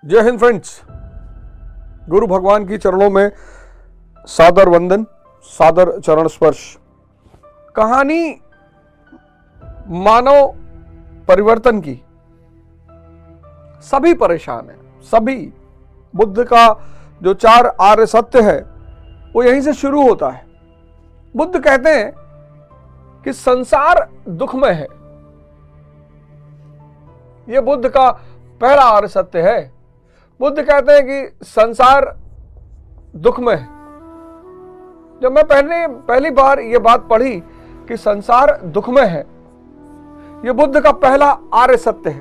जय हिंद फ्रेंड्स। गुरु भगवान की चरणों में सादर वंदन, सादर चरण स्पर्श। कहानी मानव परिवर्तन की। सभी परेशान हैं, सभी। बुद्ध का जो 4 आर्य सत्य है वो यहीं से शुरू होता है। बुद्ध कहते हैं कि संसार दुखमय है। यह बुद्ध का पहला आर्य सत्य है। बुद्ध कहते हैं कि संसार दुखमय है। जब मैं पहली बार यह बात पढ़ी कि संसार दुखमय है, यह बुद्ध का पहला आर्य सत्य है।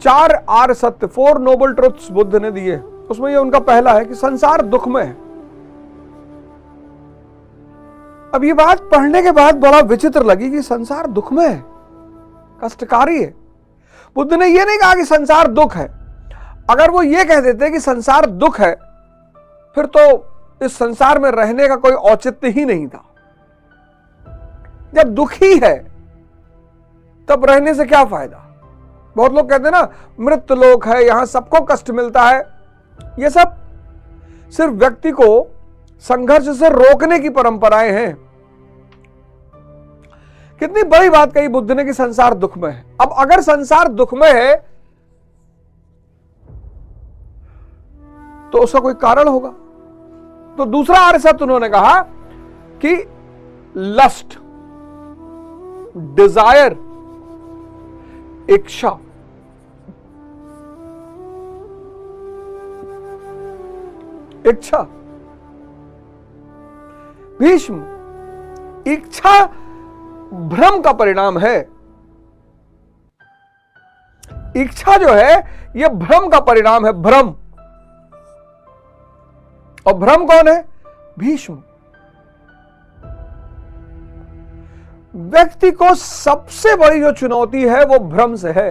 4 आर्य सत्य, 4 नोबल ट्रुथ्स बुद्ध ने दिए, उसमें यह उनका पहला है कि संसार दुखमय है। अब ये बात पढ़ने के बाद बड़ा विचित्र लगी कि संसार दुखमय है, कष्टकारी है। बुद्ध ने यह नहीं कहा कि संसार दुख है। अगर वो ये कह देते कि संसार दुख है, फिर तो इस संसार में रहने का कोई औचित्य ही नहीं था। जब दुखी है तब रहने से क्या फायदा। बहुत लोग कहते हैं ना, मृत लोक है, यहां सबको कष्ट मिलता है। यह सब सिर्फ व्यक्ति को संघर्ष से रोकने की परंपराएं हैं। कितनी बड़ी बात कही बुद्ध ने कि संसार दुखमय है। अब अगर संसार दुखमय है तो उसका कोई कारण होगा। तो दूसरा आर्य सत्य उन्होंने कहा कि लस्ट, डिजायर, इच्छा, इच्छा, भीष्म, इच्छा भ्रम का परिणाम है। इच्छा जो है यह भ्रम का परिणाम है, भ्रम। और भ्रम कौन है? भीष्म। व्यक्ति को सबसे बड़ी जो चुनौती है वो भ्रम से है।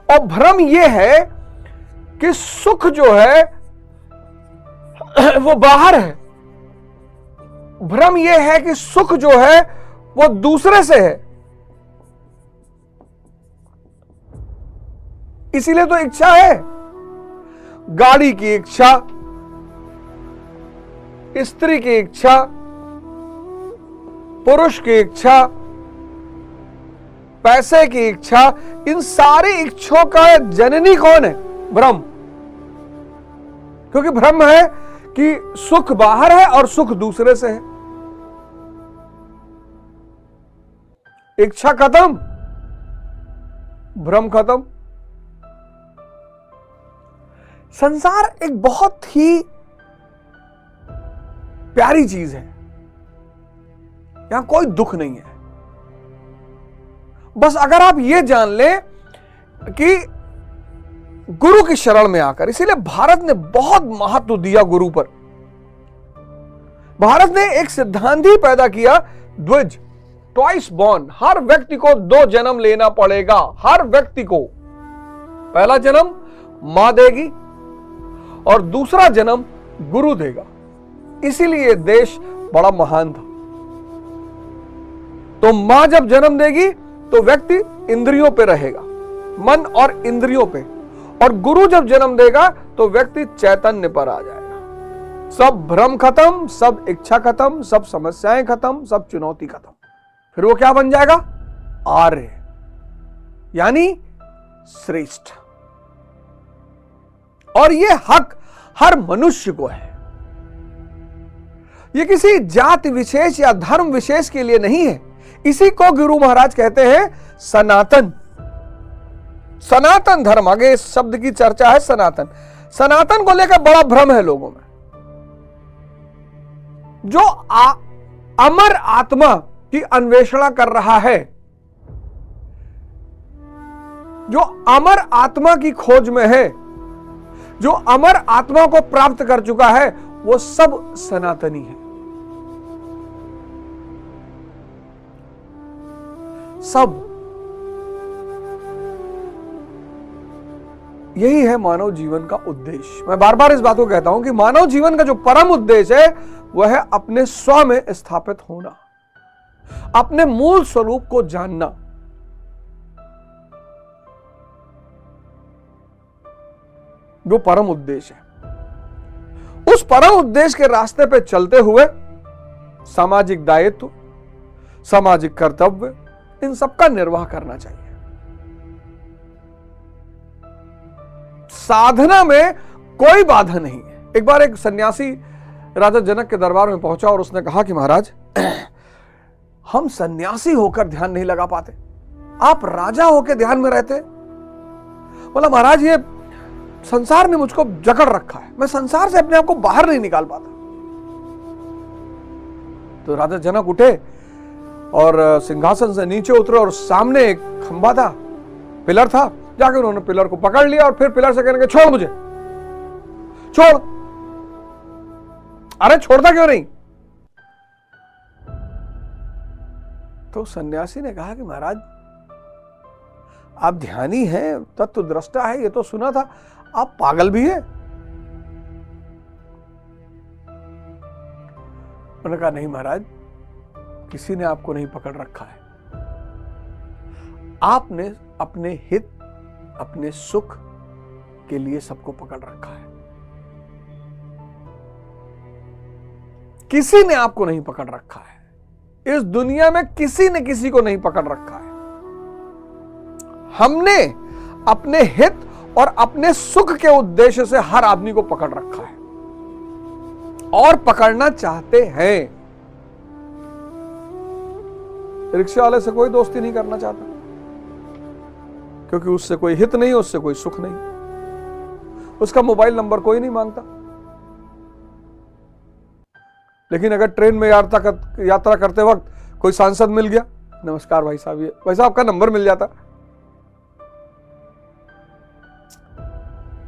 और भ्रम यह है कि सुख जो है वो बाहर है। भ्रम यह है कि सुख जो है वो दूसरे से है। इसीलिए तो इच्छा है। गाड़ी की इच्छा, स्त्री की इच्छा, पुरुष की इच्छा, पैसे की इच्छा, इन सारी इच्छाओं का जननी कौन है? भ्रम। क्योंकि भ्रम है कि सुख बाहर है और सुख दूसरे से है। इच्छा खत्म, भ्रम खत्म। संसार एक बहुत ही प्यारी चीज है। यहां कोई दुख नहीं है। बस अगर आप यह जान लें कि गुरु की शरण में आकर, इसीलिए भारत ने बहुत महत्व दिया गुरु पर। भारत ने एक सिद्धांत ही पैदा किया, द्विज, ट्वाइस बॉर्न। हर व्यक्ति को 2 जन्म लेना पड़ेगा। हर व्यक्ति को पहला जन्म मां देगी और दूसरा जन्म गुरु देगा। इसीलिए देश बड़ा महान था। तो मां जब जन्म देगी तो व्यक्ति इंद्रियों पे रहेगा, मन और इंद्रियों पे। और गुरु जब जन्म देगा तो व्यक्ति चैतन्य पर आ जाएगा। सब भ्रम खत्म, सब इच्छा खत्म, सब समस्याएं खत्म, सब चुनौती खत्म। फिर वो क्या बन जाएगा? आर्य, यानी श्रेष्ठ। और ये हक हर मनुष्य को है। ये किसी जाति विशेष या धर्म विशेष के लिए नहीं है। इसी को गुरु महाराज कहते हैं सनातन। सनातन धर्म, आगे इस शब्द की चर्चा है, सनातन। सनातन को लेकर बड़ा भ्रम है लोगों में। जो अमर आत्मा की अन्वेषण कर रहा है, जो अमर आत्मा की खोज में है, जो अमर आत्मा को प्राप्त कर चुका है, वो सब सनातनी है। सब। यही है मानव जीवन का उद्देश्य। मैं बार बार इस बात को कहता हूं कि मानव जीवन का जो परम उद्देश्य है वह है अपने स्व में स्थापित होना, अपने मूल स्वरूप को जानना। जो परम उद्देश्य है। उस परम उद्देश्य के रास्ते पे चलते हुए सामाजिक दायित्व, सामाजिक कर्तव्य, इन सबका निर्वाह करना चाहिए। साधना में कोई बाधा नहीं है। एक बार एक सन्यासी राजा जनक के दरबार में पहुंचा और उसने कहा कि महाराज, हम सन्यासी होकर ध्यान नहीं लगा पाते, आप राजा होकर ध्यान में रहते। बोला महाराज, ये संसार ने मुझको जकड़ रखा है, मैं संसार से अपने आप को बाहर नहीं निकाल पाता। तो राजा जनक उठे और सिंहासन से नीचे उतरे और सामने एक खंबा था, पिलर था, जाकर उन्होंने पिलर को पकड़ लिया और फिर पिलर से कहने के, छोड़ मुझे, छोड़। अरे छोड़ता क्यों नहीं? तो सन्यासी ने कहा कि महाराज, आप ध्यानी हैं, तत्व दृष्टा है, ये तो सुना था, आप पागल भी हैं। उन्होंने कहा नहीं महाराज, किसी ने आपको नहीं पकड़ रखा है, आपने अपने हित, अपने सुख के लिए सबको पकड़ रखा है। किसी ने आपको नहीं पकड़ रखा है। इस दुनिया में किसी ने किसी को नहीं पकड़ रखा है। हमने अपने हित और अपने सुख के उद्देश्य से हर आदमी को पकड़ रखा है और पकड़ना चाहते हैं। रिक्शा वाले से कोई दोस्ती नहीं करना चाहता, क्योंकि उससे कोई हित नहीं, उससे कोई सुख नहीं, उसका मोबाइल नंबर कोई नहीं मांगता। लेकिन अगर ट्रेन में यात्रा करते वक्त कोई सांसद मिल गया, नमस्कार भाई साहब, ये भाई साहब का नंबर मिल जाता।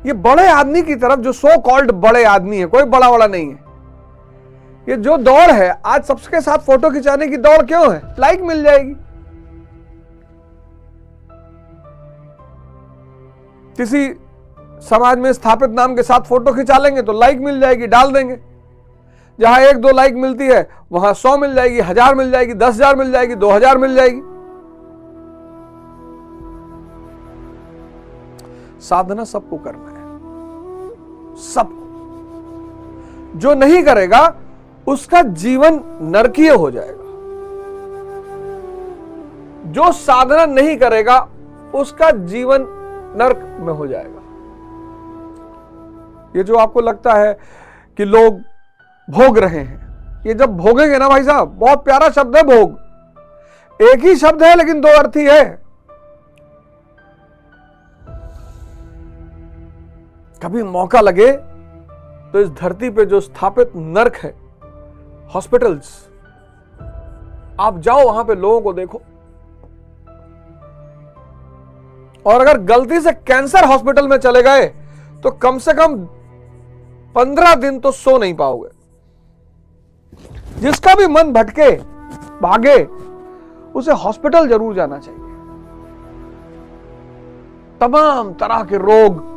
ये बड़े आदमी की तरफ, जो सो कॉल्ड बड़े आदमी है, कोई बड़ा वाला नहीं है, ये जो दौड़ है, आज सबके साथ फोटो खिंचाने की दौड़ क्यों है? लाइक मिल जाएगी। किसी समाज में स्थापित नाम के साथ फोटो खिंचा लेंगे तो लाइक मिल जाएगी, डाल देंगे। जहां 1-2 लाइक मिलती है वहां 100 मिल जाएगी, 1000 मिल जाएगी, 10,000 मिल जाएगी, 2000 मिल जाएगी। साधना सबको करना है, सबको। जो नहीं करेगा उसका जीवन नरकीय हो जाएगा। जो साधना नहीं करेगा उसका जीवन नरक में हो जाएगा। ये जो आपको लगता है कि लोग भोग रहे हैं, ये जब भोगेंगे ना भाई साहब, बहुत प्यारा शब्द है भोग। एक ही शब्द है लेकिन 2 अर्थ ही है। कभी मौका लगे तो इस धरती पे जो स्थापित नरक है, हॉस्पिटल्स, आप जाओ वहां पे, लोगों को देखो। और अगर गलती से कैंसर हॉस्पिटल में चले गए तो कम से कम 15 दिन तो सो नहीं पाओगे। जिसका भी मन भटके, भागे, उसे हॉस्पिटल जरूर जाना चाहिए। तमाम तरह के रोग,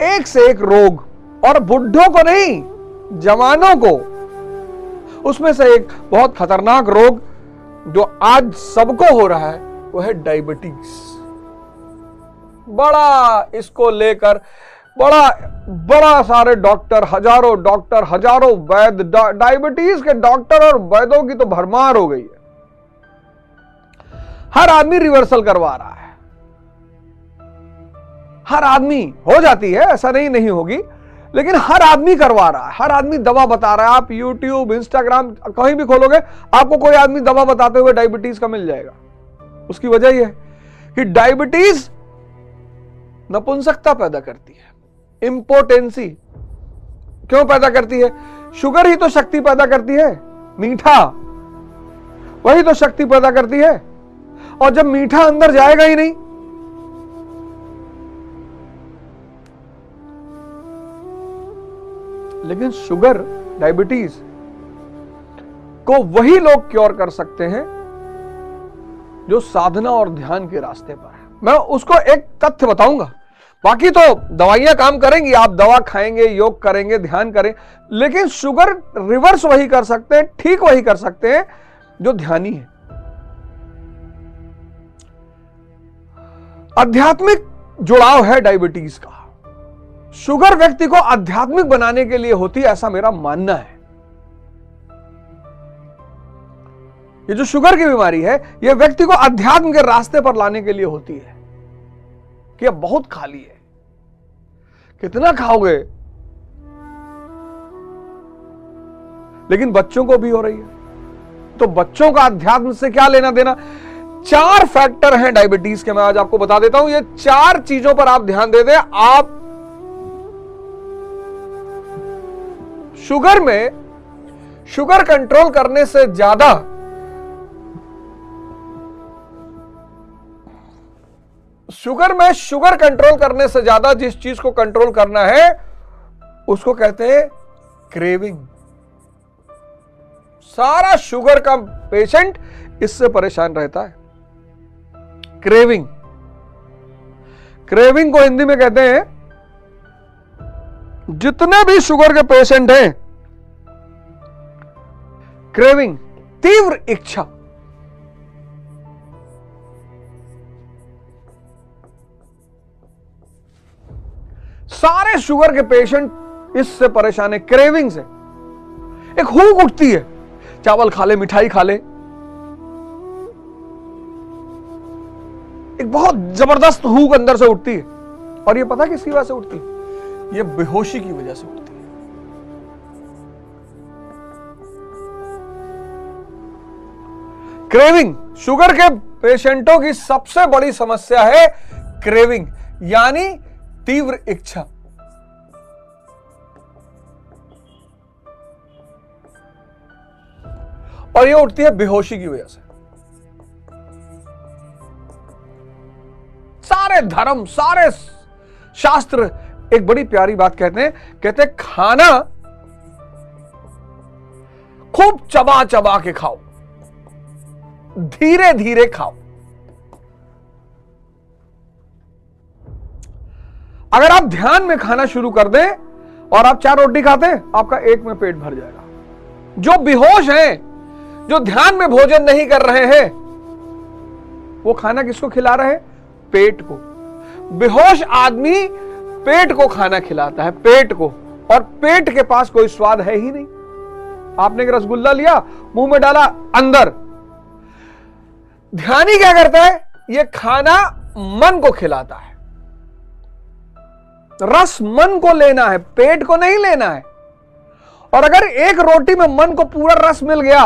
एक से एक रोग, और बुढ़ों को नहीं, जवानों को। उसमें से एक बहुत खतरनाक रोग जो आज सबको हो रहा है वो है डायबिटीज। बड़ा इसको लेकर बड़ा सारे डॉक्टर, हजारों वैद्य, डायबिटीज के डॉक्टर और वैद्यों की तो भरमार हो गई है। हर आदमी रिवर्सल करवा रहा है, हर आदमी। हो जाती है, ऐसा नहीं होगी, लेकिन हर आदमी करवा रहा है, हर आदमी दवा बता रहा है। आप YouTube, Instagram कहीं भी खोलोगे, आपको कोई आदमी दवा बताते हुए डायबिटीज का मिल जाएगा। उसकी वजह यह है कि डायबिटीज नपुंसकता पैदा करती है, इंपोटेंसी। क्यों पैदा करती है? शुगर ही तो शक्ति पैदा करती है, मीठा वही तो शक्ति पैदा करती है। और जब मीठा अंदर जाएगा ही नहीं, लेकिन शुगर, डायबिटीज को वही लोग क्योर कर सकते हैं जो साधना और ध्यान के रास्ते पर है। मैं उसको एक तथ्य बताऊंगा, बाकी तो दवाइयां काम करेंगी, आप दवा खाएंगे, योग करेंगे, ध्यान करें, लेकिन शुगर रिवर्स वही कर सकते हैं, ठीक वही कर सकते हैं जो ध्यानी है। आध्यात्मिक जुड़ाव है डायबिटीज का। शुगर व्यक्ति को आध्यात्मिक बनाने के लिए होती है, ऐसा मेरा मानना है। ये जो शुगर की बीमारी है, यह व्यक्ति को अध्यात्म के रास्ते पर लाने के लिए होती है कि अब बहुत खा ली है, कितना खाओगे। लेकिन बच्चों को भी हो रही है, तो बच्चों का अध्यात्म से क्या लेना देना। 4 फैक्टर हैं डायबिटीज के, मैं आज आपको बता देता हूं। ये 4 चीजों पर आप ध्यान दे दें। आप शुगर में शुगर कंट्रोल करने से ज्यादा शुगर कंट्रोल करने से ज्यादा जिस चीज को कंट्रोल करना है उसको कहते हैं क्रेविंग। सारा शुगर का पेशेंट इससे परेशान रहता है, क्रेविंग। क्रेविंग को हिंदी में कहते हैं, जितने भी शुगर के पेशेंट हैं, क्रेविंग, तीव्र इच्छा। सारे शुगर के पेशेंट इससे परेशान है, क्रेविंग से। एक भूख उठती है, चावल खा ले, मिठाई खा ले, एक बहुत जबरदस्त भूख अंदर से उठती है। और ये पता किसकी वजह से उठती है? ये बेहोशी की वजह से उठती है। क्रेविंग, शुगर के पेशेंटों की सबसे बड़ी समस्या है क्रेविंग, यानी तीव्र इच्छा। और ये उठती है बेहोशी की वजह से। सारे धर्म, सारे शास्त्र एक बड़ी प्यारी बात कहते हैं खाना खूब चबा चबा के खाओ, धीरे धीरे खाओ। अगर आप ध्यान में खाना शुरू कर दें और आप 4 रोटी खाते हैं, आपका एक में पेट भर जाएगा। जो बेहोश हैं, जो ध्यान में भोजन नहीं कर रहे हैं, वो खाना किसको खिला रहे हैं? पेट को। बेहोश आदमी पेट को खाना खिलाता है, पेट को, और पेट के पास कोई स्वाद है ही नहीं। आपने एक रसगुल्ला लिया, मुंह में डाला, अंदर। ध्यानी क्या करता है? ये खाना मन को खिलाता है। रस मन को लेना है, पेट को नहीं लेना है। और अगर एक रोटी में मन को पूरा रस मिल गया,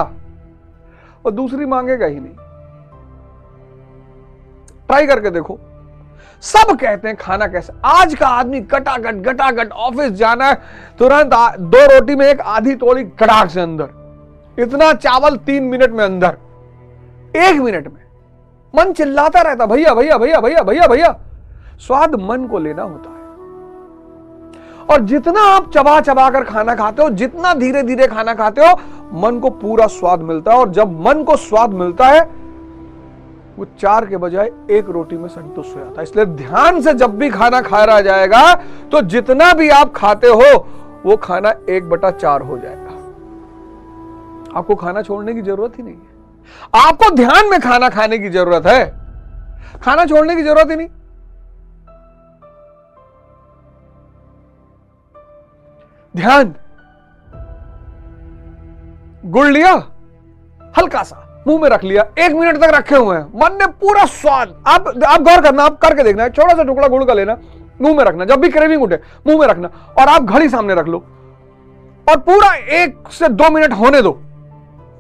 वो दूसरी मांगेगा ही नहीं। ट्राई करके देखो। सब कहते हैं खाना कैसा। आज का आदमी गटागट ऑफिस जाना है, तुरंत 2 रोटी में एक आधी तोड़ी कड़ाक से अंदर, इतना चावल 3 मिनट में अंदर, 1 मिनट में। मन चिल्लाता रहता, भैया भैया भैया भैया भैया भैया। स्वाद मन को लेना होता है। और जितना आप चबा चबा कर खाना खाते हो, जितना धीरे धीरे खाना खाते हो, मन को पूरा स्वाद मिलता है। और जब मन को स्वाद मिलता है, वो 4 के बजाय 1 रोटी में संतुष्ट हो जाता है। इसलिए ध्यान से जब भी खाना खाया जाएगा, तो जितना भी आप खाते हो, वो खाना 1/4 हो जाएगा। आपको खाना छोड़ने की जरूरत ही नहीं है। आपको ध्यान में खाना खाने की जरूरत है, खाना छोड़ने की जरूरत ही नहीं। ध्यान, गुड़ लिया, हल्का सा मुंह में रख लिया, 1 मिनट तक रखे हुए हैं, मन ने पूरा स्वाद। आप गौर करना, आप करके देखना, छोटा सा टुकड़ा गुड़ का लेना, मुंह में रखना, जब भी क्रेविंग उठे मुंह में रखना, और आप घड़ी सामने रख लो और पूरा 1 से 2 मिनट होने दो।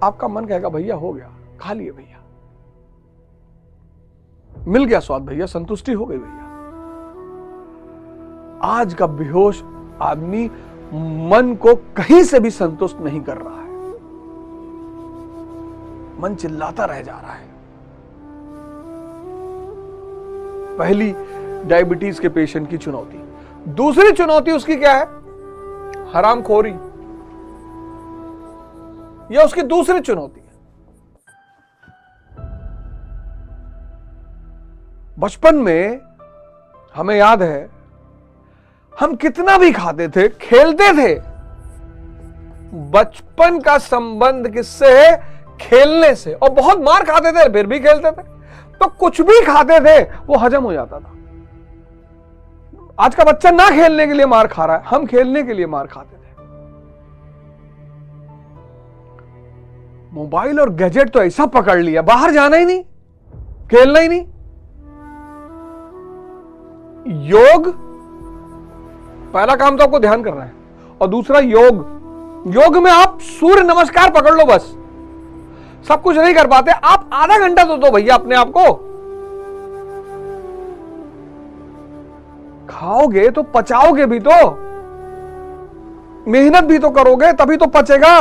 आपका मन कहेगा भैया हो गया, खा लिए भैया, मिल गया स्वाद भैया, संतुष्टि हो गई भैया। आज का बेहोश आदमी मन को कहीं से भी संतुष्ट नहीं कर रहा है, मन चिल्लाता रह जा रहा है। पहली डायबिटीज के पेशेंट की चुनौती। दूसरी चुनौती उसकी क्या है? हरामखोरी। यह उसकी दूसरी चुनौती है। बचपन में हमें याद है, हम कितना भी खाते थे, खेलते थे। बचपन का संबंध किससे है? खेलने से। और बहुत मार खाते थे, फिर भी खेलते थे। तो कुछ भी खाते थे, वो हजम हो जाता था। आज का बच्चा ना खेलने के लिए मार खा रहा है, हम खेलने के लिए मार खाते थे। मोबाइल और गैजेट तो ऐसा पकड़ लिया, बाहर जाना ही नहीं, खेलना ही नहीं। योग, पहला काम तो आपको ध्यान करना है, और दूसरा योग में आप सूर्य नमस्कार पकड़ लो बस। सब कुछ नहीं कर पाते, आप आधा घंटा तो दो भैया अपने आप को। खाओगे तो पचाओगे भी तो, मेहनत भी तो करोगे तभी तो पचेगा।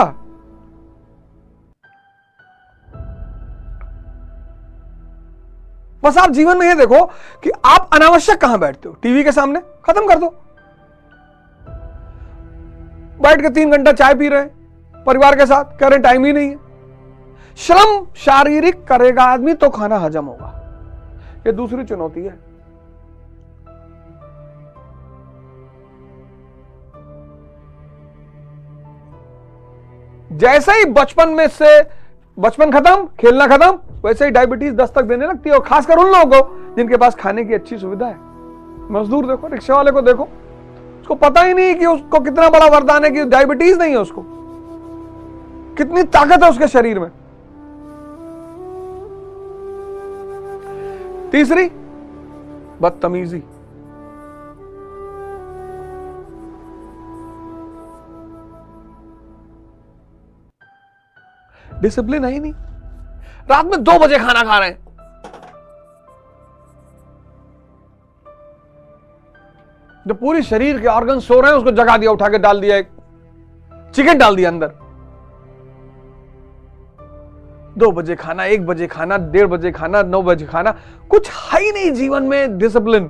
बस आप जीवन में ये देखो कि आप अनावश्यक कहां बैठते हो। टीवी के सामने खत्म कर दो, बैठ के 3 घंटा चाय पी रहे हैं परिवार के साथ, कह रहे टाइम ही नहीं है। श्रम शारीरिक करेगा आदमी तो खाना हजम होगा। ये दूसरी चुनौती है। जैसे ही बचपन खत्म, खेलना खत्म, वैसे ही डायबिटीज दस्तक देने लगती है, और खासकर उन लोगों को जिनके पास खाने की अच्छी सुविधा है। मजदूर देखो, रिक्शा वाले को देखो, उसको पता ही नहीं कि उसको कितना बड़ा वरदान है कि डायबिटीज नहीं है, उसको कितनी ताकत है उसके शरीर में। तीसरी, बदतमीजी। डिसिप्लिन है ही नहीं। रात में 2 बजे खाना खा रहे हैं, जो पूरी शरीर के ऑर्गन सो रहे हैं उसको जगा दिया, उठा के डाल दिया, एक चिकन डाल दिया अंदर। 2 बजे खाना, 1 बजे खाना, 1:30 बजे खाना, 9 बजे खाना, कुछ है ही नहीं जीवन में डिसिप्लिन।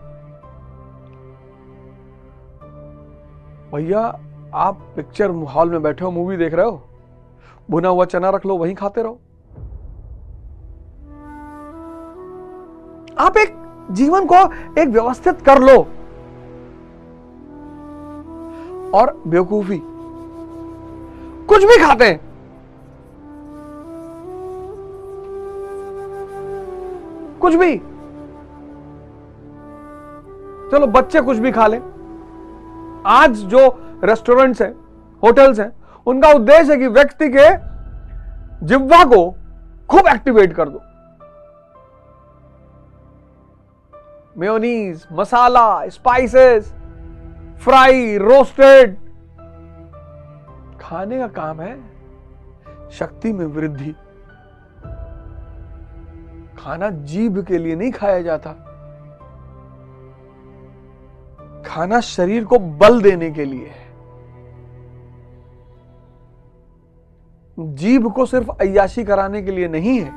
भैया आप पिक्चर हॉल में बैठे हो, मूवी देख रहे हो, भुना हुआ चना रख लो, वहीं खाते रहो। आप एक जीवन को एक व्यवस्थित कर लो। और बेवकूफी, कुछ भी खाते हैं, कुछ भी। चलो बच्चे कुछ भी खा लें। आज जो रेस्टोरेंट्स हैं, होटल्स हैं, उनका उद्देश्य है कि व्यक्ति के जिह्वा को खूब एक्टिवेट कर दो। मेयोनीज, मसाला, स्पाइसेस, फ्राई, रोस्टेड। खाने का काम है शक्ति में वृद्धि। खाना जीभ के लिए नहीं खाया जाता, खाना शरीर को बल देने के लिए है। जीभ को सिर्फ अय्याशी कराने के लिए नहीं है।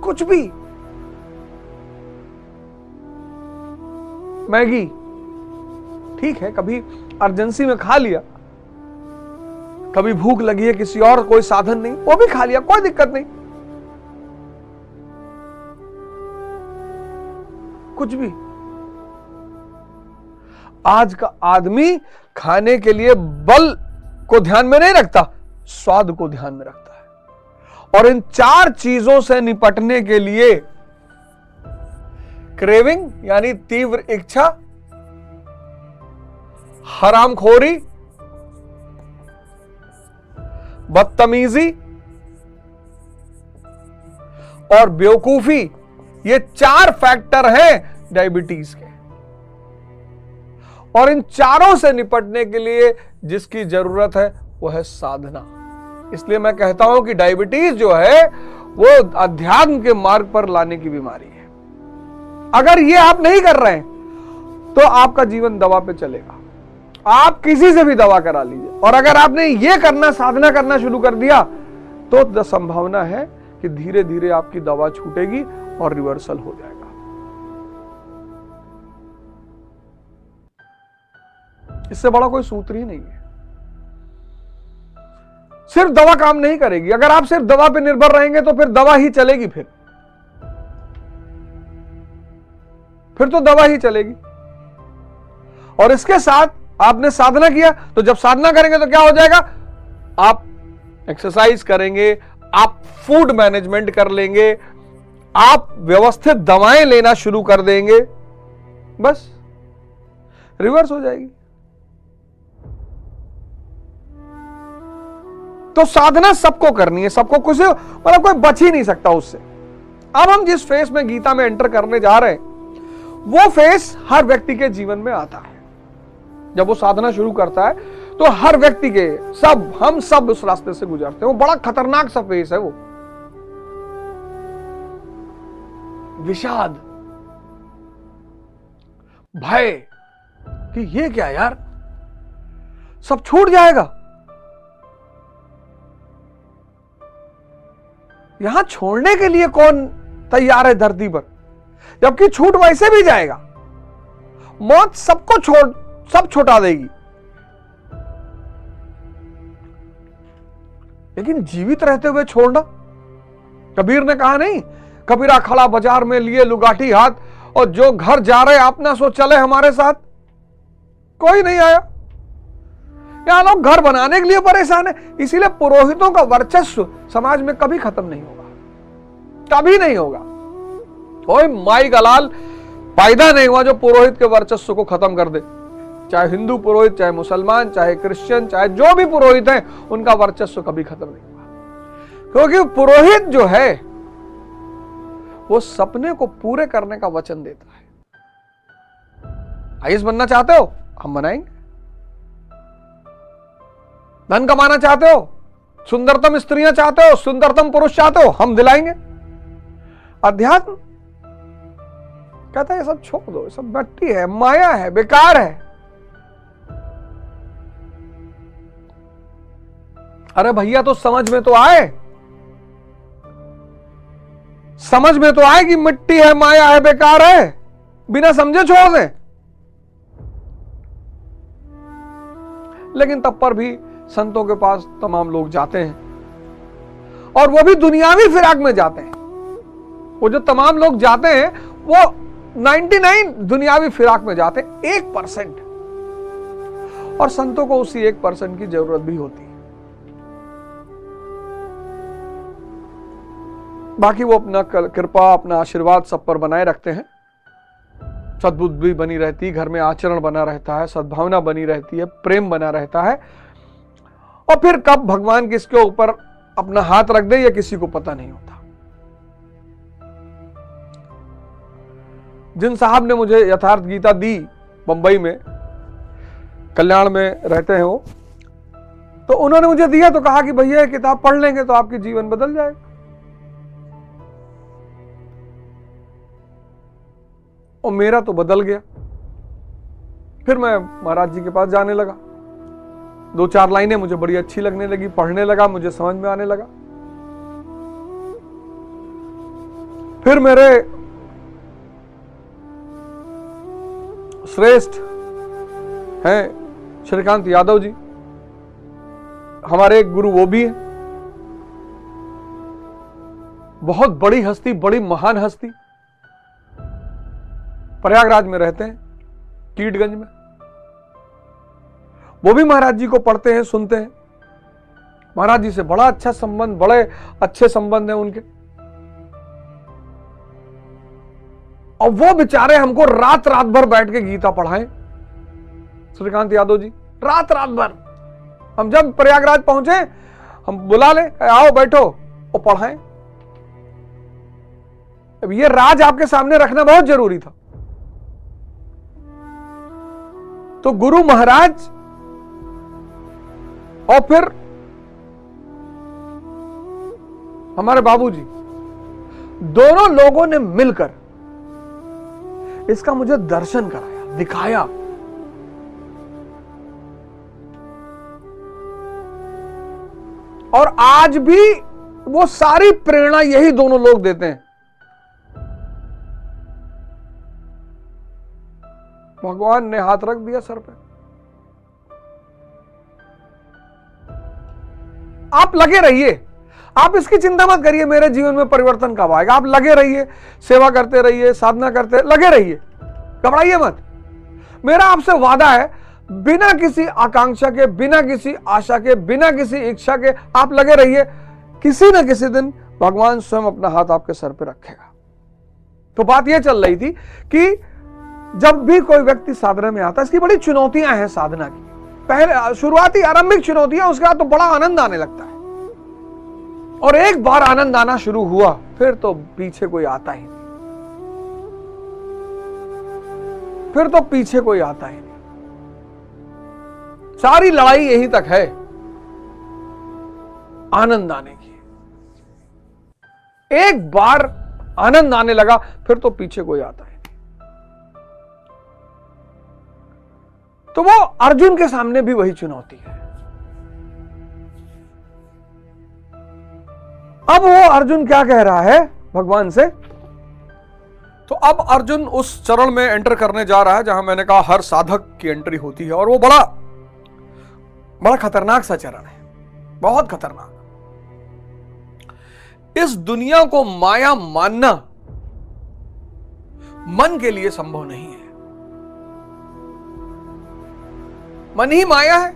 कुछ भी, मैगी ठीक है, कभी अर्जेंसी में खा लिया, कभी भूख लगी है, किसी और कोई साधन नहीं, वो भी खा लिया, कोई दिक्कत नहीं। कुछ भी। आज का आदमी खाने के लिए बल को ध्यान में नहीं रखता, स्वाद को ध्यान में रखता है। और इन 4 चीजों से निपटने के लिए क्रेविंग यानी तीव्र इच्छा, हरामखोरी, बदतमीजी और बेवकूफी, ये 4 फैक्टर हैं डायबिटीज के। और इन चारों से निपटने के लिए जिसकी जरूरत है वो है साधना। इसलिए मैं कहता हूं कि डायबिटीज जो है वो अध्यात्म के मार्ग पर लाने की बीमारी है। अगर ये आप नहीं कर रहे हैं तो आपका जीवन दवा पे चलेगा। आप किसी से भी दवा करा लीजिए, और अगर आपने ये करना, साधना करना शुरू कर दिया तो संभावना है कि धीरे धीरे आपकी दवा छूटेगी और रिवर्सल हो जाएगा। इससे बड़ा कोई सूत्र ही नहीं है। सिर्फ दवा काम नहीं करेगी। अगर आप सिर्फ दवा पे निर्भर रहेंगे तो फिर दवा ही चलेगी, फिर तो दवा ही चलेगी। और इसके साथ आपने साधना किया, तो जब साधना करेंगे तो क्या हो जाएगा, आप एक्सरसाइज करेंगे, आप फूड मैनेजमेंट कर लेंगे, आप व्यवस्थित दवाएं लेना शुरू कर देंगे, बस रिवर्स हो जाएगी। तो साधना सबको करनी है, सबको, कुछ मतलब कोई बच ही नहीं सकता उससे। अब हम जिस फेस में गीता में एंटर करने जा रहे हैं, वो फेस हर व्यक्ति के जीवन में आता है। जब वो साधना शुरू करता है तो हर व्यक्ति के, हम सब उस रास्ते से गुजरते हैं। वो बड़ा खतरनाक सा फेस है वो, विषाद, भय कि ये क्या यार, सब छूट जाएगा, यहां छोड़ने के लिए कौन तैयार है धरती पर, जबकि छूट वैसे भी जाएगा। मौत सबको सब छुटा देगी, लेकिन जीवित रहते हुए छोड़ना। कबीर ने कहा नहीं, कबीरा खड़ा बाजार में लिए लुगाटी हाथ, और जो घर जा रहे आप ना सो चले हमारे साथ। कोई नहीं आया। यहां लोग घर बनाने के लिए परेशान है। इसीलिए पुरोहितों का वर्चस्व समाज में कभी खत्म नहीं होगा, कभी नहीं होगा। कोई माई का लाल पैदा नहीं हुआ जो पुरोहित के वर्चस्व को खत्म कर दे। चाहे हिंदू पुरोहित, चाहे मुसलमान, चाहे क्रिश्चियन, चाहे जो भी पुरोहित हैं, उनका वर्चस्व कभी खत्म नहीं हुआ। क्योंकि पुरोहित जो है वो सपने को पूरे करने का वचन देता है। आईएएस बनना चाहते हो, हम बनाएंगे। धन कमाना चाहते हो, सुंदरतम स्त्रियां चाहते हो, सुंदरतम पुरुष चाहते हो, हम दिलाएंगे। अध्यात्म कहता है ये सब छोड़ दो, ये सब मट्टी है, माया है, बेकार है। अरे भैया तो समझ में तो आए, समझ में तो आए कि मिट्टी है, माया है, बेकार है। बिना समझे छोड़ दें। लेकिन तब पर भी संतों के पास तमाम लोग जाते हैं, और वो भी दुनियावी फिराक में जाते हैं। वो जो तमाम लोग जाते हैं वो 99 दुनियावी फिराक में जाते हैं, 1%। और संतों को उसी 1% की जरूरत भी होती है। बाकी वो अपना कृपा, अपना आशीर्वाद सब पर बनाए रखते हैं। सद्बुद्धि भी बनी रहती है, घर में आचरण बना रहता है, सद्भावना बनी रहती है, प्रेम बना रहता है। और फिर कब भगवान किसके ऊपर अपना हाथ रख दे ये किसी को पता नहीं होता। जिन साहब ने मुझे यथार्थ गीता दी, बंबई में, कल्याण में रहते हैं वो, तो उन्होंने मुझे दिया तो कहा कि भैया ये किताब पढ़ लेंगे तो आपकी जीवन बदल जाएगा। और मेरा तो बदल गया। फिर मैं महाराज जी के पास जाने लगा। 2-4 लाइनें मुझे बड़ी अच्छी लगने लगी, पढ़ने लगा, मुझे समझ में आने लगा। फिर मेरे श्रेष्ठ हैं श्रीकांत यादव जी, हमारे एक गुरु वो भी हैं, बहुत बड़ी हस्ती, बड़ी महान हस्ती, प्रयागराज में रहते हैं, कीटगंज में। वो भी महाराज जी को पढ़ते हैं, सुनते हैं। महाराज जी से बड़ा अच्छा संबंध, बड़े अच्छे संबंध हैं उनके। और वो बेचारे हमको रात रात भर बैठ के गीता पढ़ाएं, श्रीकांत यादव जी, रात रात भर। हम जब प्रयागराज पहुंचे, हम बुला ले, आओ बैठो, और पढ़ाएं। अब ये राज आपके सामने रखना बहुत जरूरी था। तो गुरु महाराज और फिर हमारे बाबूजी, दोनों लोगों ने मिलकर इसका मुझे दर्शन कराया, दिखाया। और आज भी वो सारी प्रेरणा यही दोनों लोग देते हैं। भगवान ने हाथ रख दिया सर पे। आप लगे रहिए, आप इसकी चिंता मत करिए मेरे जीवन में परिवर्तन कब आएगा। आप लगे रहिए, सेवा करते रहिए, साधना करते लगे रहिए, घबराइए मत। मेरा आपसे वादा है, बिना किसी आकांक्षा के, बिना किसी आशा के, बिना किसी इच्छा के आप लगे रहिए। किसी न किसी दिन भगवान स्वयं अपना हाथ आपके सर पे रखेगा। तो बात यह चल रही थी कि जब भी कोई व्यक्ति साधना में आता है, इसकी बड़ी चुनौतियां हैं साधना की। पहले शुरुआती आरंभिक चुनौतियां, उसके बाद तो बड़ा आनंद आने लगता है। और एक बार आनंद आना शुरू हुआ फिर तो पीछे कोई आता ही नहीं, फिर तो पीछे कोई आता ही नहीं। सारी लड़ाई यहीं तक है, आनंद आने की। एक बार आनंद आने लगा फिर तो पीछे कोई आता है। तो वो अर्जुन के सामने भी वही चुनौती है। अब वो अर्जुन क्या कह रहा है भगवान से? तो अब अर्जुन उस चरण में एंटर करने जा रहा है जहां मैंने कहा हर साधक की एंट्री होती है, और वो बड़ा बड़ा खतरनाक सा चरण है, बहुत खतरनाक। इस दुनिया को माया मानना मन के लिए संभव नहीं है। मन ही माया है,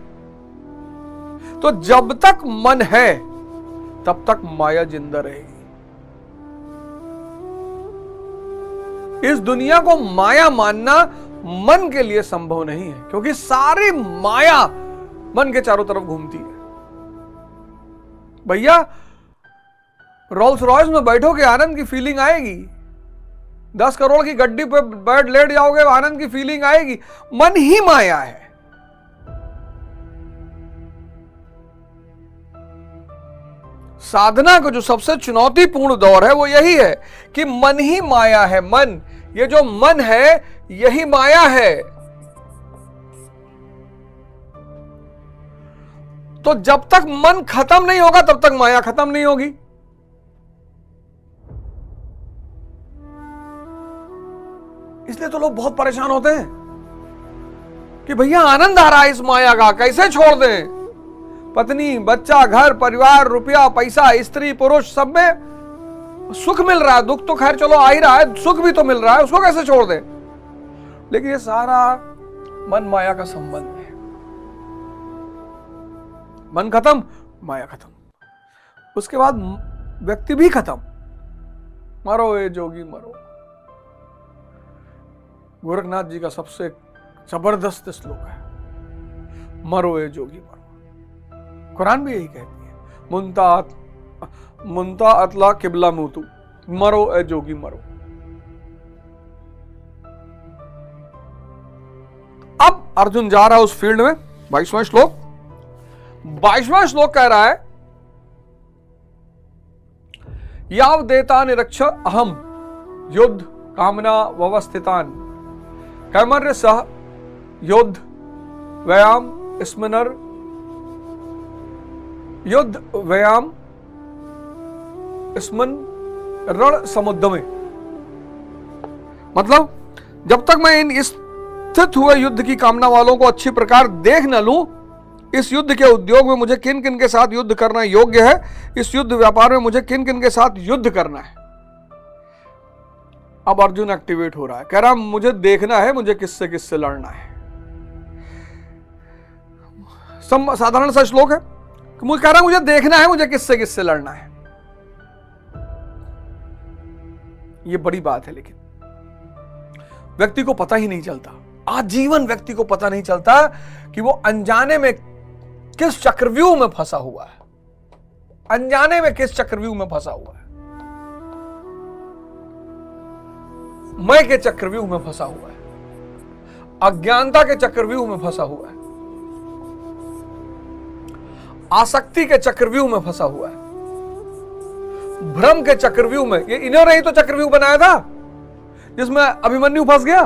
तो जब तक मन है तब तक माया जिंदा रहेगी। इस दुनिया को माया मानना मन के लिए संभव नहीं है, क्योंकि सारी माया मन के चारों तरफ घूमती है। भैया रोल्स रॉयस में बैठोगे आनंद की फीलिंग आएगी, 10 करोड़ की गड्डी पे बैठ लेट जाओगे आनंद की फीलिंग आएगी। मन ही माया है। साधना का जो सबसे चुनौतीपूर्ण दौर है वो यही है कि मन ही माया है। मन, ये जो मन है यही माया है। तो जब तक मन खत्म नहीं होगा तब तक माया खत्म नहीं होगी। इसलिए तो लोग बहुत परेशान होते हैं कि भैया आनंद आ रहा है इस माया का, कैसे छोड़ दें? पत्नी, बच्चा, घर परिवार, रुपया, पैसा, स्त्री, पुरुष, सब में सुख मिल रहा है, दुख तो खैर चलो आ ही रहा है, सुख भी तो मिल रहा है, उसको कैसे छोड़ दें? लेकिन ये सारा मन माया का संबंध है। मन खत्म, माया खत्म, उसके बाद व्यक्ति भी खत्म। मरो ए जोगी मरो। गोरखनाथ जी का सबसे जबरदस्त श्लोक है, मरो ए जोगी मरो। कुरान भी यही कहती है, मुंता अतला किबला मुतु, मरो ए जोगी मरो। अब अर्जुन जा रहा है उस फील्ड में। 22वां श्लोक, 22वां श्लोक कह रहा है, याव देता निरक्ष अहम युद्ध कामना व्यवस्थितान कैमर्य सह युद्ध व्यायाम स्मनर युद्ध व्यायाम स्मन रण समुद्र में। मतलब जब तक मैं इन स्थित हुए युद्ध की कामना वालों को अच्छी प्रकार देख न लूं, इस युद्ध के उद्योग में मुझे किन किन के साथ युद्ध करना योग्य है, इस युद्ध व्यापार में मुझे किन किन के साथ युद्ध करना है। अब अर्जुन एक्टिवेट हो रहा है, कह रहा मुझे देखना है मुझे किससे किससे लड़ना है। साधारण सा श्लोक है, मुझे कह रहा मुझे देखना है मुझे किससे किससे लड़ना है। यह बड़ी बात है, लेकिन व्यक्ति को पता ही नहीं चलता, आजीवन व्यक्ति को पता नहीं चलता कि वो अनजाने में किस चक्रव्यूह में फंसा हुआ है, अनजाने में किस चक्रव्यूह में फंसा हुआ है। मैं के चक्रव्यूह में फंसा हुआ है, अज्ञानता के चक्रव्यूह में फंसा हुआ है, आसक्ति के चक्रव्यूह में फंसा हुआ है, भ्रम के चक्रव्यूह में। ये इन्होंने ही तो चक्रव्यूह बनाया था जिसमें अभिमन्यु फंस गया।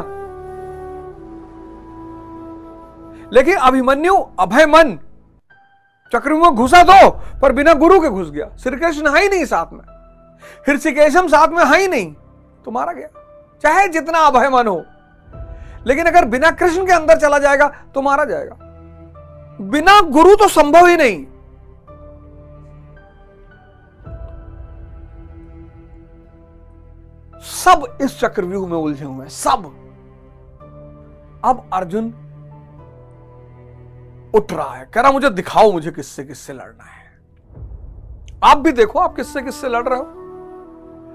लेकिन अभिमन्यु अभय मन चक्रव्यूह में घुसा तो, पर बिना गुरु के घुस गया। श्री कृष्ण है ही नहीं साथ में, हृषिकेशम साथ में है ही नहीं, तो मारा गया। चाहे जितना अभय मन हो, लेकिन अगर बिना कृष्ण के अंदर चला जाएगा तो मारा जाएगा। बिना गुरु तो संभव ही नहीं। सब इस चक्रव्यूह में उलझे हुए हैं, सब। अब अर्जुन उठ रहा है, कह रहा मुझे दिखाओ मुझे किससे किससे लड़ना है। आप भी देखो आप किससे किससे लड़ रहे हो,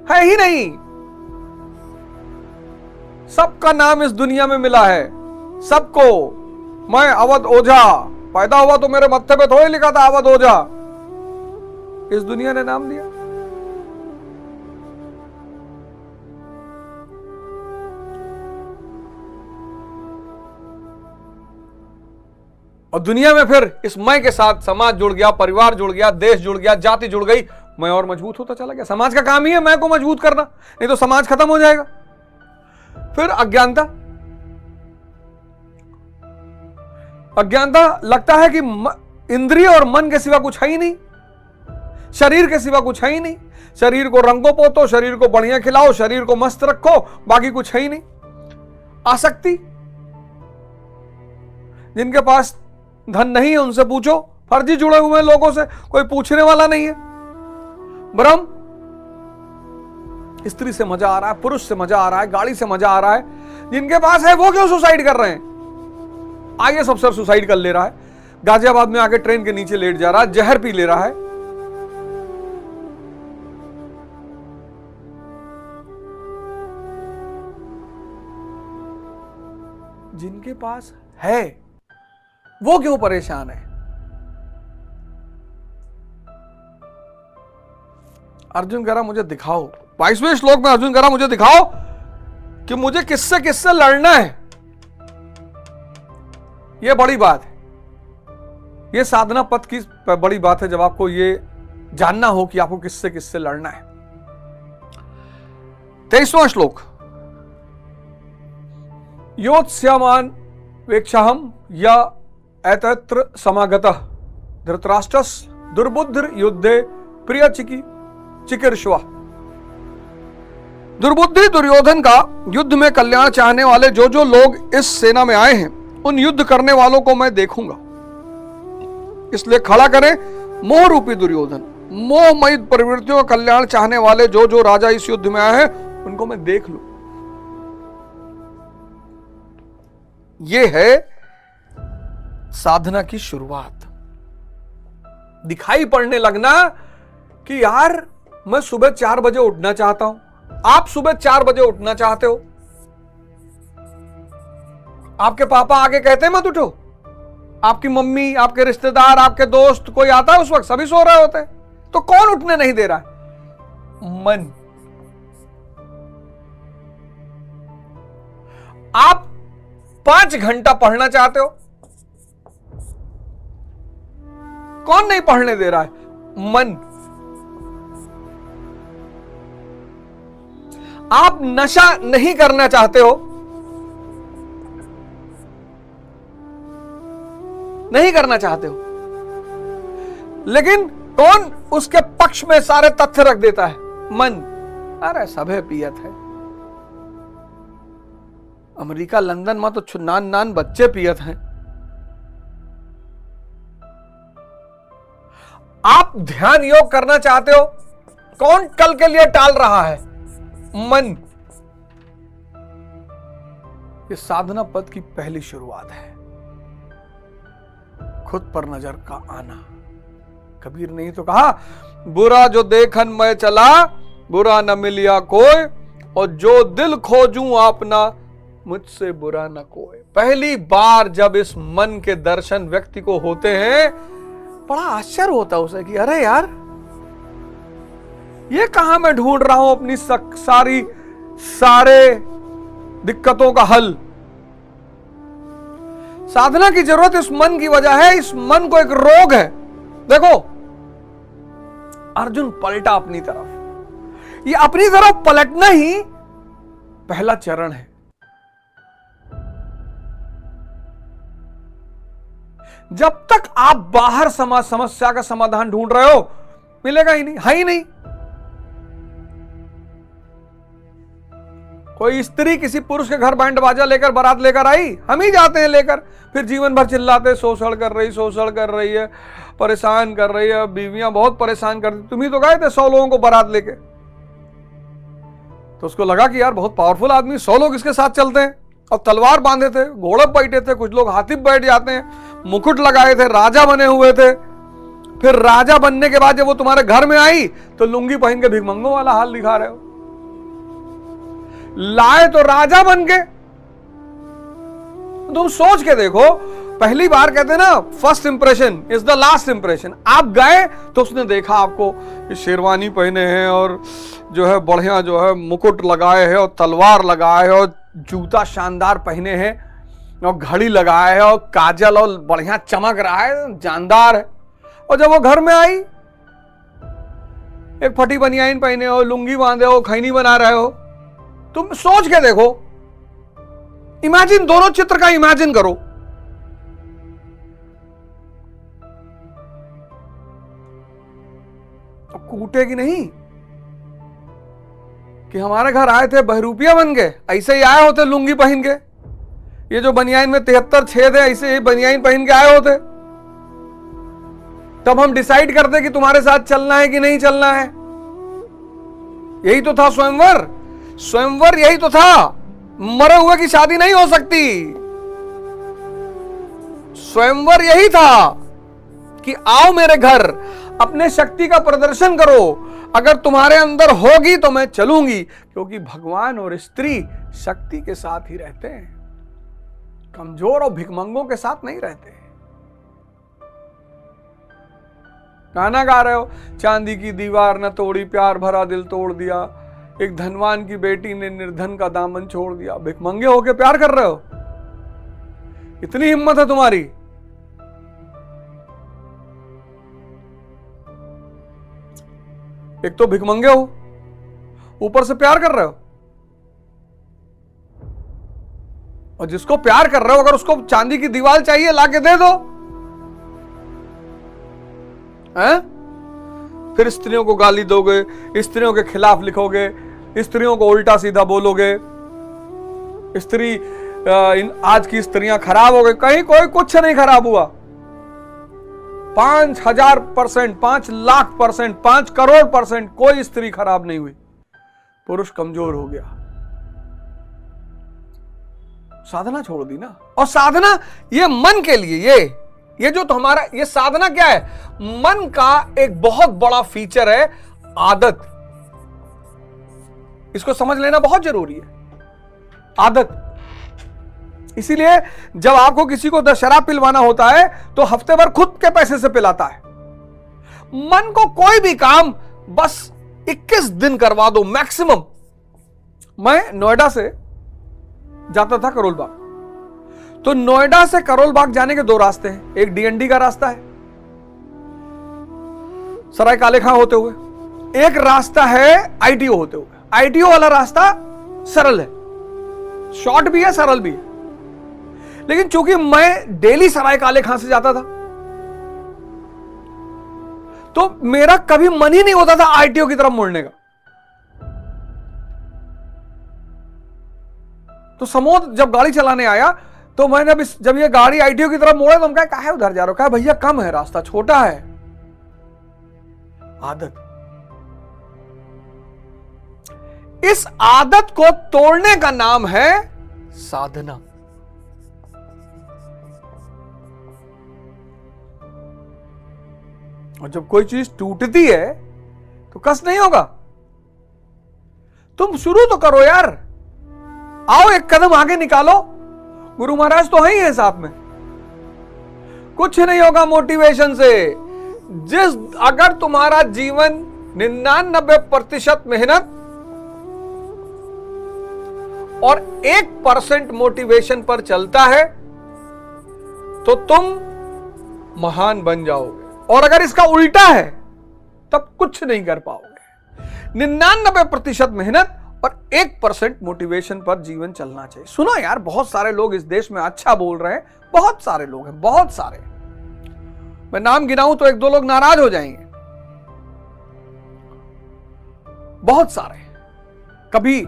है ही नहीं। सबका नाम इस दुनिया में मिला है, सबको। मैं अवध ओझा पैदा हुआ तो मेरे मत्थे पे थोड़ी लिखा था अवध ओझा, इस दुनिया ने नाम दिया। और दुनिया में फिर इस मैं के साथ समाज जुड़ गया, परिवार जुड़ गया, देश जुड़ गया, जाति जुड़ गई, मैं और मजबूत होता चला गया। समाज का काम ही है मैं को मजबूत करना, नहीं तो समाज खत्म हो जाएगा। फिर अज्ञानता, अज्ञानता लगता है कि इंद्रिय और मन के सिवा कुछ है ही नहीं, शरीर के सिवा कुछ है ही नहीं। शरीर को रंगो पोतो, शरीर को बढ़िया खिलाओ, शरीर को मस्त रखो, बाकी कुछ है ही नहीं। आसक्ति, जिनके पास धन नहीं है उनसे पूछो, फर्जी जुड़े हुए लोगों से, कोई पूछने वाला नहीं है। भ्रम, स्त्री से मजा आ रहा है, पुरुष से मजा आ रहा है, गाड़ी से मजा आ रहा है, जिनके पास है वो क्यों सुसाइड कर रहे हैं। आईएएस अफसर सुसाइड कर ले रहा है, गाजियाबाद में आके ट्रेन के नीचे लेट जा रहा है, जहर पी ले रहा है। जिनके पास है वो क्यों परेशान है। अर्जुन कह रहा मुझे दिखाओ, 22वें श्लोक में अर्जुन कह रहा मुझे दिखाओ कि मुझे किससे किससे लड़ना है। यह बड़ी बात है, यह साधना पथ की बड़ी बात है, जब आपको यह जानना हो कि आपको किससे किससे लड़ना है। 23वां श्लोक, योत्स्यमान वेक्षाहम या एतत्र समागतः धृतराष्ट्रस् दुर्बुद्धिर युद्धे प्रिय चिकीर्षवा। दुर्बुद्धि दुर्योधन का युद्ध में कल्याण चाहने वाले जो जो लोग इस सेना में आए हैं, उन युद्ध करने वालों को मैं देखूंगा। इसलिए खड़ा करें मोह रूपी दुर्योधन। मोहमयी प्रवृत्तियों का कल्याण चाहने वाले जो जो राजा इस युद्ध में आए हैं, उनको मैं देख लूं। यह है साधना की शुरुआत। दिखाई पड़ने लगना कि यार मैं सुबह 4 बजे उठना चाहता हूं, आप सुबह 4 बजे उठना चाहते हो, आपके पापा आके कहते हैं मत उठो, आपकी मम्मी, आपके रिश्तेदार, आपके दोस्त कोई आता है उस वक्त सभी सो रहे होते हैं, तो कौन उठने नहीं दे रहा है? मन। आप 5 घंटा पढ़ना चाहते हो, कौन नहीं पढ़ने दे रहा है? मन। आप नशा नहीं करना चाहते हो, नहीं करना चाहते हो, लेकिन कौन उसके पक्ष में सारे तथ्य रख देता है? मन। अरे सभे पियत है, अमेरिका लंदन में तो नान नान बच्चे पियत हैं। आप ध्यान योग करना चाहते हो, कौन कल के लिए टाल रहा है? मन। ये साधना पद की पहली शुरुआत है, खुद पर नजर का आना। कबीर ने ही तो कहा, बुरा जो देखन मैं चला, बुरा न मिलिया कोई, और जो दिल खोजूं आपना, मुझसे बुरा न कोई। पहली बार जब इस मन के दर्शन व्यक्ति को होते हैं, बड़ा आश्चर्य होता है उसे कि अरे यार, ये कहां मैं ढूंढ रहा हूं अपनी सारे दिक्कतों का हल। साधना की जरूरत इस मन की वजह है, इस मन को एक रोग है। देखो अर्जुन पलटा अपनी तरफ, ये अपनी तरफ पलटना ही पहला चरण है। जब तक आप बाहर समस्या का समाधान ढूंढ रहे हो, मिलेगा ही नहीं, है ही नहीं। कोई स्त्री किसी पुरुष के घर बैंड बाजा लेकर बारात लेकर आई, हम ही जाते हैं लेकर, फिर जीवन भर चिल्लाते शोषण कर रही है, परेशान कर रही है, बीवियां बहुत परेशान करती। तुम ही तो गए थे 100 लोगों को बारात लेके, तो उसको लगा कि यार बहुत पावरफुल आदमी, 100 लोग इसके साथ चलते हैं, और तलवार बांधे थे, घोड़े पे बैठे थे, कुछ लोग हाथी पे बैठ जाते हैं, मुकुट लगाए थे, राजा बने हुए थे। फिर राजा बनने के बाद जब वो तुम्हारे घर में आई तो लुंगी पहन के भिखमंगों वाला हाल दिखा रहे हो। लाए तो राजा बन गए। तुम सोच के देखो, पहली बार कहते हैं ना, first impression is the last impression. आप गए तो उसने देखा आपको शेरवानी पहने हैं और जो है बढ़िया जो है मुकुट लगाए हैं और तलवार लगाए हैं और जूता शानदार पहने हैं और घड़ी लगाए है और काजल और बढ़िया चमक रहा है, जानदार है। और जब वो घर में आई, एक फटी बनियाइन पहने हो, लुंगी बांधे हो, खैनी बना रहे हो, तुम सोच के देखो, इमेजिन, दोनों चित्र का इमेजिन करो। अब कूटेगी नहीं कि हमारे घर आए थे बहरूपिया बन गए, ऐसे ही आए होते लुंगी पहन के, ये जो बनियाइन में 73 छेद है ऐसे ही बनियाइन पहन के आए होते, तब हम डिसाइड करते कि तुम्हारे साथ चलना है कि नहीं चलना है। यही तो था स्वयंवर। स्वयंवर यही तो था। मरे हुए की शादी नहीं हो सकती। स्वयंवर यही था कि आओ मेरे घर, अपने शक्ति का प्रदर्शन करो, अगर तुम्हारे अंदर होगी तो मैं चलूंगी। क्योंकि भगवान और स्त्री शक्ति के साथ ही रहते हैं, कमजोर और भिखमंगों के साथ नहीं रहते। गाना गा रहे हो, चांदी की दीवार न तोड़ी, प्यार भरा दिल तोड़ दिया, एक धनवान की बेटी ने निर्धन का दामन छोड़ दिया। भिखमंगे होके प्यार कर रहे हो? इतनी हिम्मत है तुम्हारी? एक तो भिखमंगे हो, ऊपर से प्यार कर रहे हो। और जिसको प्यार कर रहे हो, अगर उसको चांदी की दीवार चाहिए, लाके दे दो। हैं? फिर स्त्रियों को गाली दोगे, स्त्रियों के खिलाफ लिखोगे, स्त्रियों को उल्टा सीधा बोलोगे, स्त्री आज की स्त्रियां खराब हो गई। कहीं कोई कुछ नहीं खराब हुआ। 5000%, 5,00,000%, 5 करोड़% कोई स्त्री खराब नहीं हुई। पुरुष कमजोर हो गया, साधना छोड़ दी ना। और साधना ये मन के लिए, ये जो तो हमारा ये साधना क्या है? मन का एक बहुत बड़ा फीचर है आदत। इसको समझ लेना बहुत जरूरी है, आदत। इसीलिए जब आपको किसी को शराब पिलवाना होता है तो हफ्ते भर खुद के पैसे से पिलाता है। मन को कोई भी काम बस 21 दिन करवा दो मैक्सिमम। मैं नोएडा से जाता था करोल बाग, तो नोएडा से करोल बाग जाने के 2 रास्ते हैं। एक डीएनडी का रास्ता है सराय काले खां होते हुए, एक रास्ता है आईटीओ होते हुए। आईटीओ वाला रास्ता सरल है, शॉर्ट भी है, सरल भी है। लेकिन चूंकि मैं डेली सराय काले खां से जाता था, तो मेरा कभी मन ही नहीं होता था आईटीओ की तरफ मुड़ने का। तो समोद जब गाड़ी चलाने आया, तो मैंने जब ये गाड़ी आईटीओ की तरफ मोड़ा, तो हम कहा है उधर जा रहे हो? कहा भैया कम है रास्ता, छोटा है। आदत। इस आदत को तोड़ने का नाम है साधना। और जब कोई चीज टूटती है तो कष्ट नहीं होगा। तुम शुरू तो करो यार, आओ एक कदम आगे निकालो। गुरु महाराज तो है ही है साथ में। कुछ नहीं होगा मोटिवेशन से। अगर तुम्हारा जीवन 99% मेहनत और 1% मोटिवेशन पर चलता है तो तुम महान बन जाओगे। और अगर इसका उल्टा है तब कुछ नहीं कर पाओगे। 99% मेहनत और 1% मोटिवेशन पर जीवन चलना चाहिए। सुनो यार, बहुत सारे लोग इस देश में अच्छा बोल रहे हैं, बहुत सारे लोग हैं, बहुत सारे। मैं नाम गिनाऊं तो 1-2 लोग नाराज हो जाएंगे। बहुत सारे। कभी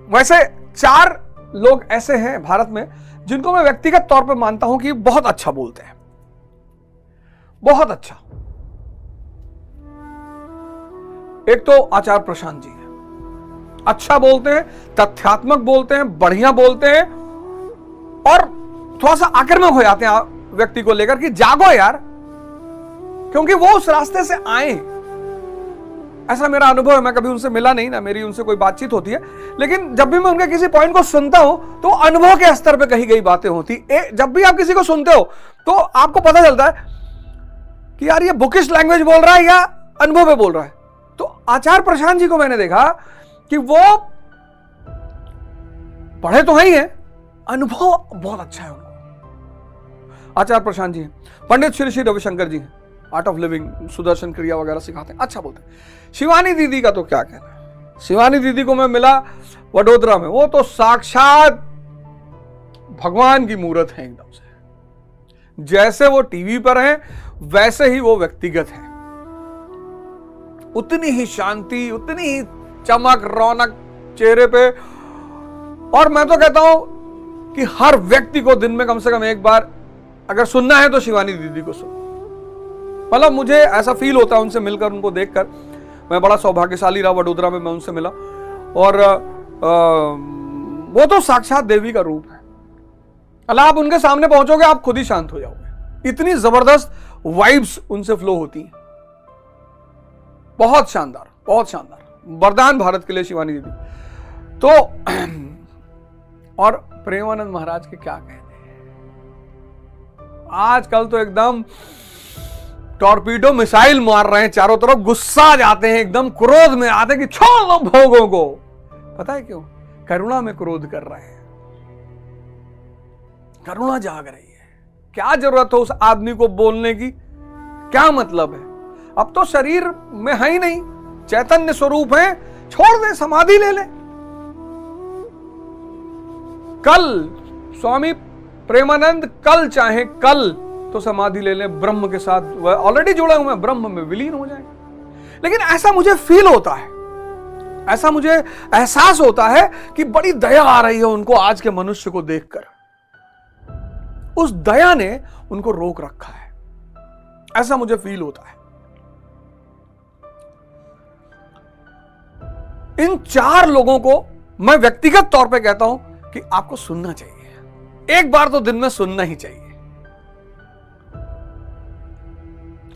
वैसे 4 लोग ऐसे हैं भारत में जिनको मैं व्यक्तिगत तौर पर मानता हूं कि बहुत अच्छा बोलते हैं, बहुत अच्छा। एक तो आचार्य प्रशांत जी है, अच्छा बोलते हैं, तथ्यात्मक बोलते हैं, बढ़िया बोलते हैं और थोड़ा सा आक्रामक हो जाते हैं व्यक्ति को लेकर कि जागो यार, क्योंकि वो उस रास्ते से आए। ऐसा मेरा अनुभव है। मैं कभी उनसे मिला नहीं, ना मेरी उनसे कोई बातचीत होती है, लेकिन जब भी मैं उनके किसी पॉइंट को सुनता हूं तो अनुभव के स्तर पे कही गई बातें होती। जब भी आप किसी को सुनते हो तो आपको पता चलता है कि यार ये बुकिश लैंग्वेज बोल रहा है या अनुभव में बोल रहा है। तो आचार्य प्रशांत जी को मैंने देखा कि वो पढ़े तो ही है, अनुभव बहुत अच्छा है उनको। आचार्य प्रशांत जी हैं, पंडित श्री श्री रविशंकर जी हैं, आर्ट ऑफ लिविंग, सुदर्शन क्रिया वगैरह सिखाते हैं, अच्छा बोलते हैं। शिवानी दीदी का तो क्या कहना है। शिवानी दीदी को मैं मिला वडोदरा में, वो तो साक्षात भगवान की मूर्त है एकदम से। जैसे वो टीवी पर हैं वैसे ही वो व्यक्तिगत है, उतनी ही शांति, उतनी ही चमक रौनक चेहरे पे। और मैं तो कहता हूं कि हर व्यक्ति को दिन में कम से कम एक बार अगर सुनना है तो शिवानी दीदी को सुनो। मतलब मुझे ऐसा फील होता है उनसे मिलकर, उनको देखकर। मैं बड़ा सौभाग्यशाली रहा, वडोदरा में मैं उनसे मिला, और वो तो साक्षात देवी का रूप है। अल्लाह, आप उनके सामने पहुंचोगे आप खुद ही शांत हो जाओगे, इतनी जबरदस्त वाइब्स उनसे फ्लो होती हैं। बहुत शानदार, बहुत शानदार, वरदान भारत के लिए शिवानी दीदी। तो और प्रेमानंद महाराज के क्या कहते हैं, आजकल तो एकदम टॉर्पीडो मिसाइल मार रहे हैं चारों तरफ, गुस्सा आ जाते हैं, एकदम क्रोध में आते हैं कि छोड़ दो भोगों को। पता है क्यों? करुणा में क्रोध कर रहे हैं, करुणा जाग रही है। क्या जरूरत हो उस आदमी को बोलने की, क्या मतलब है? अब तो शरीर में है ही नहीं, चैतन्य स्वरूप है, छोड़ दे, समाधि ले ले। कल स्वामी प्रेमानंद कल चाहे कल तो समाधि ले ले ब्रह्म के साथ, वह ऑलरेडी जुड़ा हुआ है, ब्रह्म में विलीन हो जाएंगे। लेकिन ऐसा मुझे फील होता है, ऐसा मुझे एहसास होता है कि बड़ी दया आ रही है उनको आज के मनुष्य को देखकर। उस दया ने उनको रोक रखा है, ऐसा मुझे फील होता है। इन 4 लोगों को मैं व्यक्तिगत तौर पे कहता हूं कि आपको सुनना चाहिए, एक बार तो दिन में सुनना ही चाहिए।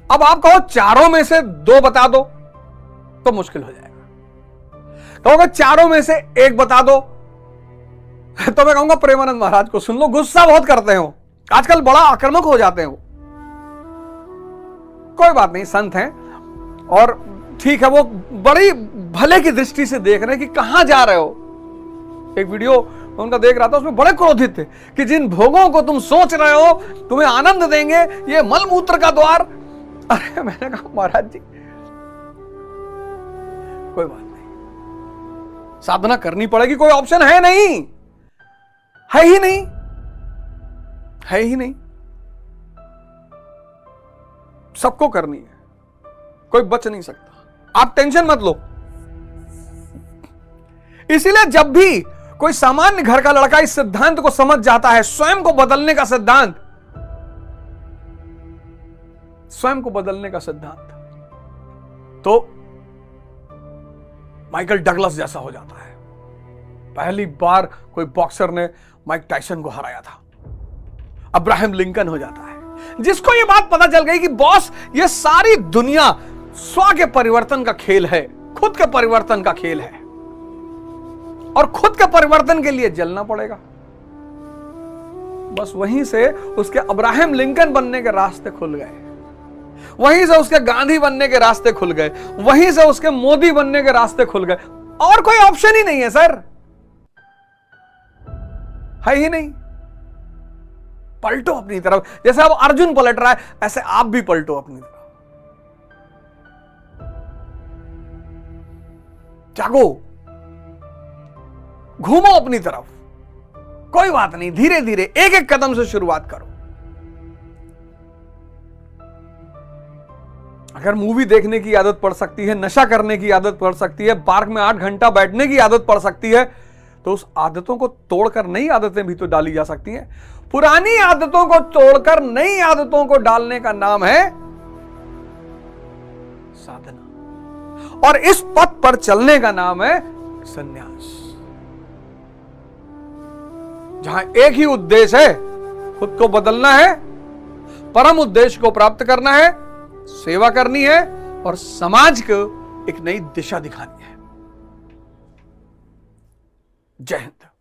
अब आप कहो चारों में से 2 बता दो तो मुश्किल हो जाएगा। कहोगे चारों में से 1 बता दो तो मैं कहूंगा प्रेमानंद महाराज को सुन लो। गुस्सा बहुत करते हो आजकल, बड़ा आक्रामक हो जाते हो। कोई बात नहीं, संत हैं और ठीक है, वो बड़ी भले की दृष्टि से देख रहे हैं कि कहां जा रहे हो। एक वीडियो उनका देख रहा था, उसमें बड़े क्रोधित थे कि जिन भोगों को तुम सोच रहे हो तुम्हें आनंद देंगे, ये मलमूत्र का द्वार। अरे मैंने कहा महाराज जी कोई बात नहीं, साधना करनी पड़ेगी, कोई ऑप्शन है नहीं, है ही नहीं, है ही नहीं, सबको करनी है, कोई बच नहीं सकता। आप टेंशन मत लो। इसीलिए जब भी कोई सामान्य घर का लड़का इस सिद्धांत को समझ जाता है, स्वयं को बदलने का सिद्धांत, स्वयं को बदलने का सिद्धांत, तो माइकल डगलस जैसा हो जाता है। पहली बार कोई बॉक्सर ने माइक टायसन को हराया था, अब्राहम लिंकन हो जाता है, जिसको यह बात पता चल गई कि बॉस, ये सारी दुनिया स्व के परिवर्तन का खेल है, खुद के परिवर्तन का खेल है, और खुद के परिवर्तन के लिए जलना पड़ेगा। बस वहीं से उसके अब्राहम लिंकन बनने के रास्ते खुल गए, वहीं से उसके गांधी बनने के रास्ते खुल गए, वहीं से उसके मोदी बनने के रास्ते खुल गए। और कोई ऑप्शन ही नहीं है सर, है ही नहीं। पलटो अपनी तरफ, जैसे अब अर्जुन पलट रहा है ऐसे आप भी पलटो अपनी तरफ, जागो, घूमो अपनी तरफ। कोई बात नहीं, धीरे धीरे एक एक कदम से शुरुआत करो। अगर मूवी देखने की आदत पड़ सकती है, नशा करने की आदत पड़ सकती है, पार्क में 8 घंटा बैठने की आदत पड़ सकती है, तो उस आदतों को तोड़कर नई आदतें भी तो डाली जा सकती हैं। पुरानी आदतों को तोड़कर नई आदतों को डालने का नाम है साधना, और इस पथ पर चलने का नाम है संन्यास। जहां एक ही उद्देश्य है, खुद को बदलना है, परम उद्देश्य को प्राप्त करना है, सेवा करनी है, और समाज को एक नई दिशा दिखानी है। जय हिंद।